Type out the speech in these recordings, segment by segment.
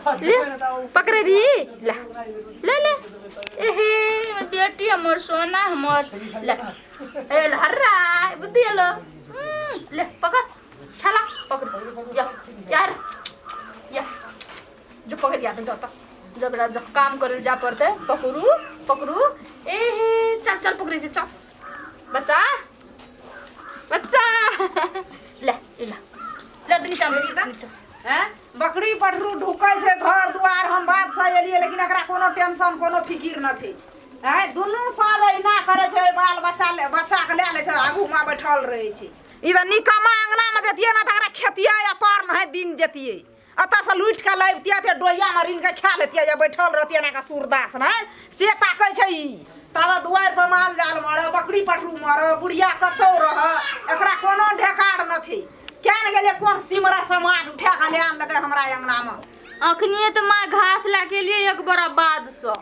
ले पकड़े भी ले ले ले एहे बेटी हमर सोना हमर ले ए हर्रा बुद्धि लो ले पकड़ छाला पकड़ या यार या जो पकड़ या तो जाता जब रात जब काम करे जा पड़ते पकड़ू पकड़ू एहे चल चल पकड़े चल बच्चा बच्चा ले ले ले दनी चाम हैं बकरी पटरू ढुकै छै घर दुआर हम बात से एलिए लेकिन एकरा कोनो टेंशन कोनो फिकिर न छै हैं दुनू साल एना करे छै बाल बच्चा के ले ले छै आगू में बैठल रहे छै ई त निकमा अंगना में जतिए ना त एकरा खेतिया या पार न दिन जतिए अत से लुट के लाबतिया ते डोया में रिन के खा लेतिया या बैठल रहतिया ना का सूरदास न से ताकै छै ई तब दुआर पर माल जाल मारे बकरी पटरू मारे बुढ़िया कतौ रह एकरा कोनो ढेकाड़ न छै क्या न गेले कौन सिमरा समाज उठा के ले लगे हमरा अंगना में अखनिए त मां घास ला के लिए एक बड़ा बाद से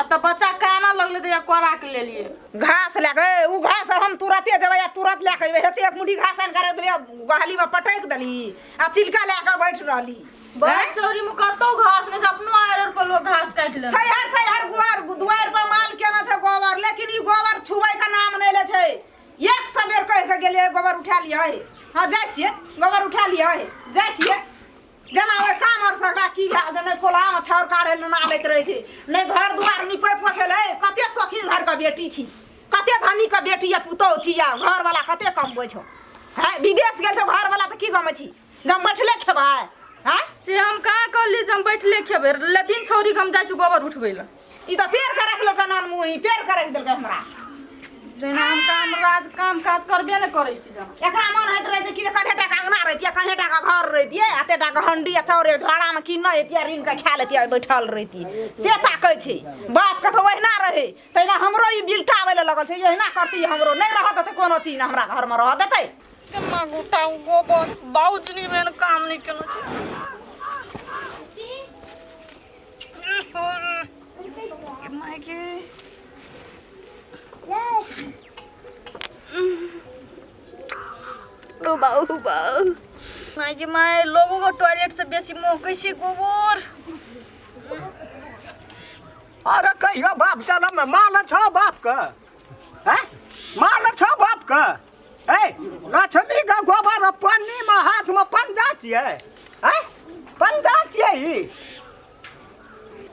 अत बच्चा काना लगले त कोरा के ले लिए घास लगे उ घास हम तुरते जेबै या तुरत ले के हेते एक मुट्ठी घास आन करे दिया गहली में पटक दली आ चिलका ले के बैठ रहली बस चौरी में कतो घास ने अपनो आयर पर लोग घास काट ले हर दुआर पर माल केना छै गोबर लेकिन ई गोबर छुबै का नाम नै ले छै एक सबेर कह के गेले गोबर उठा लियै हां जाय छियै गोबर उठा लियै जाय छियै जना ओए काम और सगड़ा की भा नै कोला में छौर काढ़े न आलैत रहे छै नै घर दुआर निपै पोछले कते शौकीन घर का बेटी छी कते धनी का बेटी या पुतौ छी या घर वाला कते कमबै छौ हैं विदेश गेल छौ घर वाला त की गमै छी जब बैठले खेबै हैं से हम कहां कहली जब बैठले खेबै लेकिन छौरी हम जाय छु गोबर उठबै ल ई त पेड़ के रखलो कनान मुही पेड़ के रख देलकै हमरा जेना हम काम काज करबे न करै छी एकरा मन होइत रहे छै कि कनेटा का अंगना रहतिया कनेटा का घर रहतिए अतेटा का हंडी चौरे झाड़ा में की न एतिया रिन के खा लेतिया बैठल रहती से ताकै छै बाप के त ओहिना रहे तैना हमरो ई बिलटावे ले लगल छै एहिना करती हमरो नै रहत त कोनो चीज हमरा घर में रह देतै केना गुटाउ गोबर बाउजनी में काम नै केनो छै माय के माय लोगों को टॉयलेट से बेसी मोह कैसे गोबर अरे कहियो बाप चल में माल छ बाप का हैं माल छ बाप का ए लक्ष्मी का गोबर पन्नी में हाथ में पंजा छिए हैं पंजा छिए ई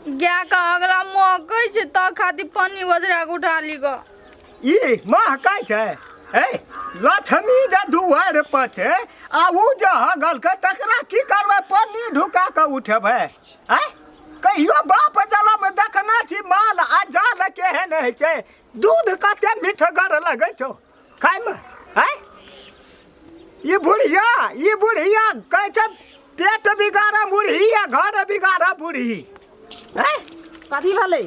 क्या का अगला मोह कैसे त खाती पन्नी वजरा उठा ली ग ई माह काय छै ए लक्ष्मी जे दुआर पर छै आ उ जे हगल के तकरा की करबै पन्नी ढुका के उठबै हैं कहियो बाप जलम देखना छी माल आ जाल केहन है छै दूध कते मीठगर लगे छौ खाय में हैं ई बुढ़िया कहै छै पेट बिगाड़ा बुढ़ी या घर बिगाड़ा बुढ़ी हैं कथी भेलै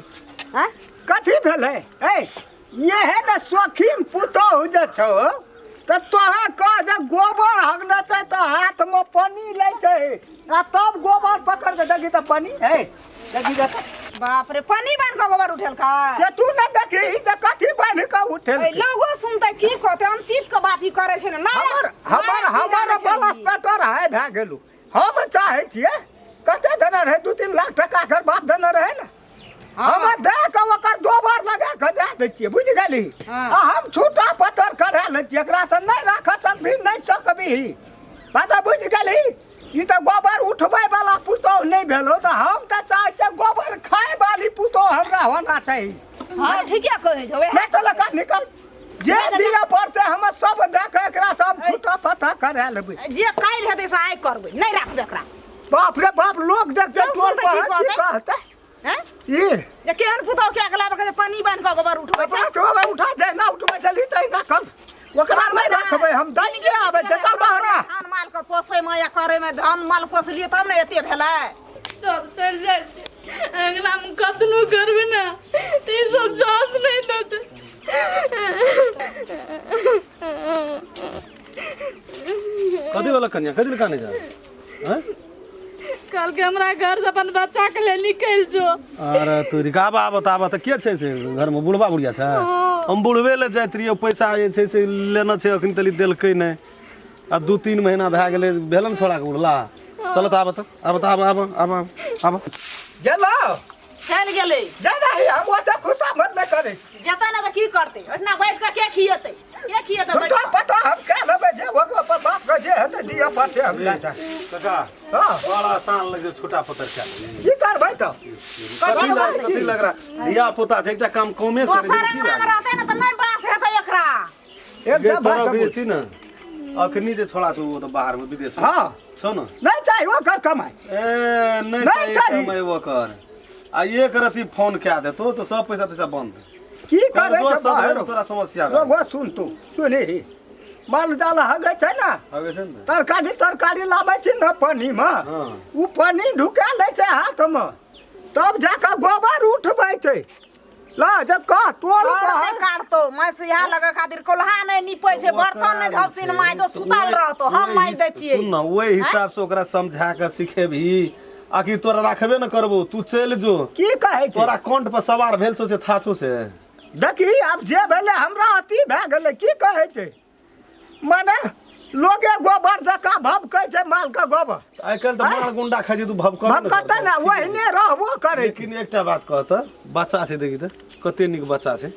हैं कथी भेलै ए ये है ना शौकीन पुतौ जे छौ त तोहा कह जे गोबर हगना छै त हाथ में पानी ले छै आ तब गोबर पकड़ के देखी त पानी है देखी त बाप रे पानी बांध के गोबर उठेल का से तू न देखी त कथी बांध के उठेल लोगो सुनते की कहते हम चीज के बात ही करे छै ना हमर बलस पेटर है भए गेलू हम चाहे छियै कते देना रहे 2-3 लाख टका कर बात देना रहे ना हम दे के ओकर गोबर लगा के दे दै छियै बुझ गेली आ हम छूटा पत्थर करा ले छियै एकरा से नहीं राख सकबी नहीं सकबी बात बुझ गेली ई त गोबर उठबै वाला पुतौ नहीं भेलो त हम त चाहे छियै गोबर खाए वाली पुतौ हमरा होना चाहिए हां ठीके कहै छौ नहीं तो लगा निकल जे दिया पड़ते हम सब देख एकरा सब छूटा पत्थर करा लेबै जे काल हेतै से आइ करबै नहीं राखबै एकरा बाप रे बाप लोग देखते टोल पर की कहते हैं ये जे केहन पुतौ के अगला बके पानी बांध के गोबर उठबै छै गोबर उठा दे ना उठबै चली तै ना कर ओकरा नहीं रखबै हम दैनिये आबै छै चल बाहर धान माल के पोसै में या करे में धान माल पोसलिए तब ने एते भेलै चल जाय छै अगला हम कतनो करबे ना ते सब जास नहीं देते कथी वाला कन्या कथी काने जा हैं कल के हमरा घर से अपन बच्चा के ले निकल जो अरे तू रिकाबा बताबा त के छै से घर में बुढ़वा बुढ़िया छै हम बुढ़वे ले जाइत रहियो पैसा जे छै से लेना छै अखन तली देलकै नै अब 2-3 महीना भए गेलै भेलन छोड़ा के उड़ला चल त आब अब गेलो चल गेले जाना ही हम ओते खुशा मत न करे जता ना तो की करते ओतना बैठ के के खियते तो पता हम क्या लेबे जे ओकरा पर बाप के जे हेते दिया पाते हम जाता काका हां बड़ा आसान लगे छोटा पुतर क्या की करबै तो कथी लग रहा दिया पोता छै एकटा काम कमे करे दोसर अंगना रहते ना तो नहीं बास हेते एकरा एक तोरा बात भी छी ना अखनी जे छोड़ा छौ वो तो बाहर में विदेश हां छौ ना नहीं चाहिए ओकर कमाई ए नहीं चाहिए कमाई ओकर आ एक रति फोन क्या देतो तो सब पैसा तैसा बंद की करे छै सब बाहर तोरा समस्या वो सुन तू सुनी माल जाल हगे छै ना आगे छै ना तरकारी लाबै छी ना पानी में हां उ पानी ढुका ले छै हाथ में तब जाके गोबर उठबै छै ला जब का तोड़ नहीं काटतो मैं से यहाँ लगे खातिर कोल्हा नहीं निपै छै बर्तन नहीं झपसिन माय दो सुतल रहतो हम माय दै छियै सुन ना ओइ हिसाब से ओकरा समझा के सिखेबही आकि तोरा राखबे न करबो तू चल जो की कहै छै तोरा कंठ पर सवार भेल छौ से थाछो से देखी अब जे भेले हमरा अति भए गेलै की कहै छै माने लोगे गोबर जका भभकै छै माल के गोबर आइ काल्हि तऽ माल गुंडा खाइ छै तू भभकर भभकतै ना ओहिने रहबो करै लेकिन एकटा बात कहत बच्चा छै देखी तऽ कते नीक बच्चा छै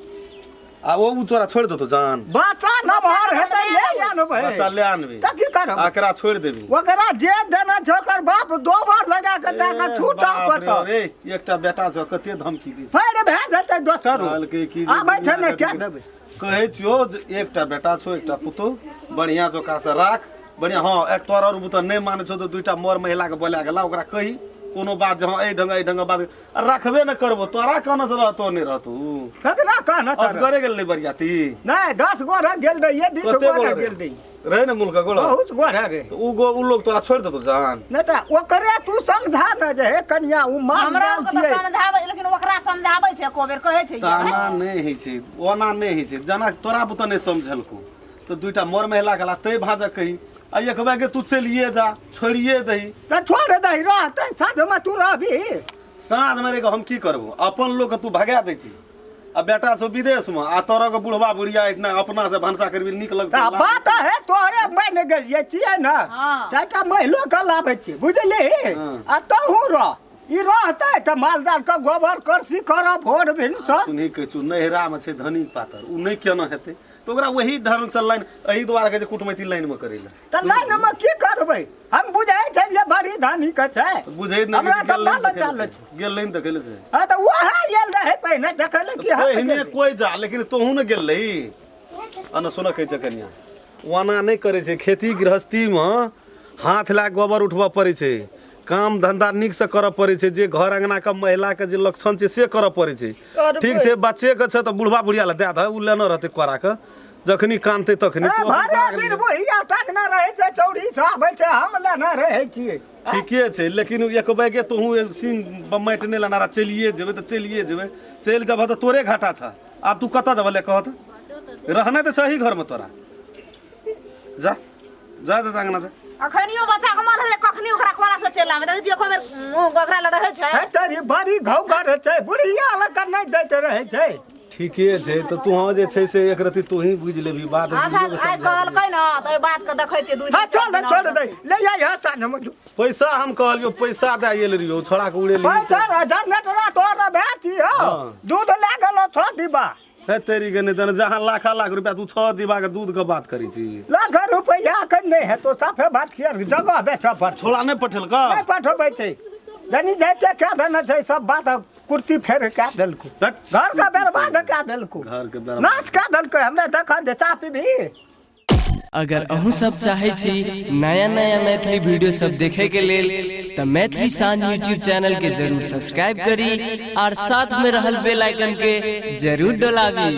आ ओ तोरा छोड़ देतो जान बच्चा नमहर हेतै ले आनबै बच्चा ले आनबी त की करब आकरा छोड़ देबी ओकरा जे देना छै ओकर बाप दोबर लगा के जाके छूटा पड़त रे एकटा बेटा छ कते धमकी दी फेर भए जेतै दोसर कहलकै कि आबै छै ने क्या देबै कहै छियो जे एकटा बेटा छौ एकटा पुतो बढ़िया जोका से राख बढ़िया हां एक तोरा और पुतो नहीं माने छौ तो दुइटा मोर महिला के बोला गेला ओकरा कही कोनो बात जहां ए ढंग बात रखबे न करबो तोरा कहना से रहतो नहीं रहतू कतना कहना असगरे गेल नहीं बरियाती नहीं 10 गोरा गेल रे ये 20 गोरा गेल रे रहे न मुल्क गोला बहुत गोरा रे तो उ लोग तोरा छोड़ देतो जान नहीं त ओकरे तू समझा न जे हे कन्या उ मान हमरा डाल को छियै समझाबै लेकिन ओकरा समझाबै छै एको बेर कहै छै ताना नहीं है छै ओना नहीं है छै जना तोरा बुत नहीं समझलको तो दुइटा मोर महिला गला तै भाजा कही आ एक बार के तू चलिए जा छोड़िए दही त छोड़ दही रहतै साथ में तू रहबी साँझ मेरे हम की करबो अपन लोग के तू भगा दै छी आ बेटा छो विदेश में आ तोरा के बुढ़वा बुढ़िया इतना अपना से भनसा करबी नीक लगतौ बात है तोरे बन गेलिए छियै ना चारटा महिलो के लाबै छी बुझली आ तहू रह ई रहतै त मालजाल के गोबर करसी करब भोर भिन सब सुनी के चू नहिरा में छै धनी पातर उ नहीं केना हेतै तो ओकरा वही ढंग से लाइन एही द्वारा के कुटमैती लाइन में करेला त लाइन में की करबै हम बुझाइ छै जे बड़ी धनी के छै बुझै हमरा नहीं त माल चाल छै गेल लाइन देखेले से हां त ओहे गेल रहे पहिने देखले कि पहिने कोई जा लेकिन तोहू न गेल रही अन सुन कहै छै कन्या वाना नहीं करे छै खेती गृहस्थी में हाथ ला गोबर उठबा पड़े छै काम धंधा निक से करऽ पड़े छै जे घर अंगना के महिला के जे लक्षण छै से करऽ पड़े छै ठीक छै बच्चे के छै त बुढ़वा बुढ़िया ला दे द उ लेना रहते कोरा के जखनी कानते तखनी तो भारे दिन बुढ़िया टक न रहे छै चौड़ी साबै छै हम ले न रहे छियै ठीके छै लेकिन एक बैगे तोहू सीन माटि नहीं लेना चलिए जेबै त चलिए जेबै चल जब त तोरे घाटा छ आब तू कत जब ले कहत रहना त सही घर में तोरा जा जा त अंगना से अखनियो बच्चा के मन है कखनी ओकरा कोरा से चल आवे देखियो को बेर गोगरा ल रहै छै है तेरी बड़ी घौघर छै बुढ़िया लग नहीं दैत रहे छै ठीके छै त तू जे छै से एक रति तू ही बुझ लेबी बात अच्छा आइ कहलकै न त बात के देखै छै दुई हां छोड़ दे ले जा यहां सा हम पैसा हम कहलियो पैसा दे गेल रियो छोड़ा के उड़े ली पैसा जनरेटर तोरा भेटी हो दूध ले गेलो छ डिब्बा है तेरी गने दन जहां लाख रुपया तू 6 डिब्बा के दूध के बात करी छी लाख रुपया कन नहीं है तो साफे बात किया जगह बेच पर छोड़ा नहीं पठेल का नहीं पठबै छै जनी जाते क्या देना छै सब बात कुर्ती फेर क्या देलको घर का बर्बाद क्या देलको घर के बर्बाद नाश क्या देलको हमरा देखा दे चा पीबी अगर अहूँ सब चाहे छी नया नया मैथिली वीडियो सब देखे के लेल त मैथिली साँझ यूट्यूब चैनल के जरूर सब्सक्राइब करी और साथ में रहल बेल आइकन के जरूर दबावी।